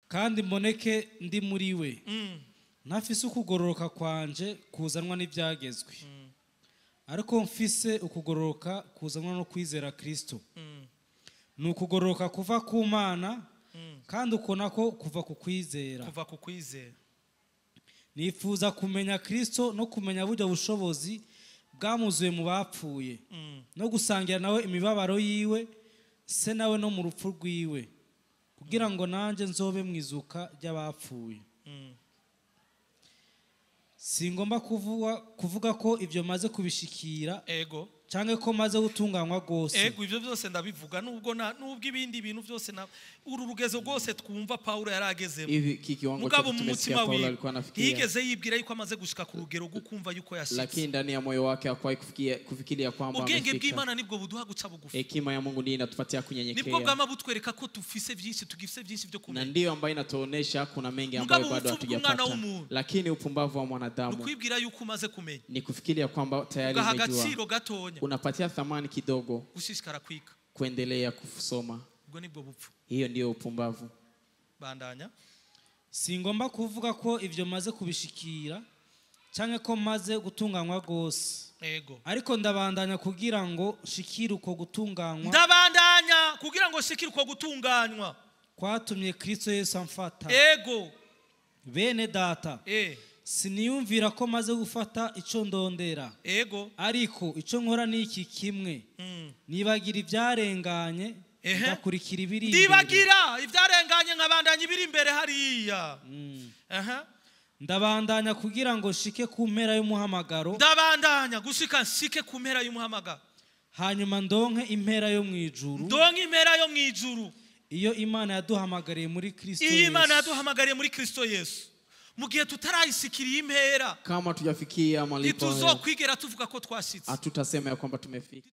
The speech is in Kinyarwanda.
kandi mboneke ndi muri we ntafise ukugororoka kwanje kuzanwa n'ibyagezwe ariko mfise ukugororoka kuzanwa no kwizera Kristo ni ukugororoka kuva ku Mana kandi uko nako kuva ku kwizera nifuza kumenya Kristo no kumenya buryo bushobozi bwamuzuye mu bapfuye no gusangira nawe imibabaro yiwe se nawe no mu rupfu rwiwe kugira ngo nanje nzobe mwizuka ry'abapfuye singomba kuvuga ko ivyo maze kubishikira ego canke ko maze gutunganywa gose ego ivyo byose ndabivuga nubwo ibindi bintu byose na uru rugezo rwose twumva Paulo yaragezemo mugabo mu mutima we yigeze yibwira yuko amaze gushika ku rugero rwo kumva yuko yashitse lakini ndani ya moyo wake hakuwahi kufikiria kwamba ubwenge bw'Imana nibwo buduha guca bugufi hekima ya Mungu ndiyo inatupatia kunyenyekea nibwo bwama butwereka ko tufise byinshi tugifise byinshi byo kumenya na ndiyo ambayo inatuonesha kuna mengi ambayo bado hatujapata lakini upumbavu wa mwanadamu ukwibwira yuko umaze kumenya ni kufikiria kwamba tayari umejua unapatia thamani kidogo gushishikara kwika kuendelea kusoma ubwo nibwo bupfu hiyo ndio upumbavu bandanya singomba kuvuga ko ivyo maze kubishikira canke ko maze gutunganywa gose ego ariko ndabandanya kugira ngo shikira uko gutunganywa kwatumye Kristo Yesu amfata ego bene data siniyumvira ko maze gufata ico ndondera ego ariko ico nkora niki kimwe nibagira ivyarenganye ndakurikira ibiri imbere ndibagira ivyarenganye nkabandanya ibiri imbere hariya ndabandanya kugira ngo shike ku mpera y'umuhamagaro ndabandanya gushika shike ku mpera y'umuhamagaro hanyuma ndonke impera yo mwijuru iyo Imana yaduhamagariye muri Kristo Yesu mu gihe tutarayisikiriye impera kama tujafikia malipo tuzokwigera tuvuga ko twashitse hatutasema ya kwamba tumefika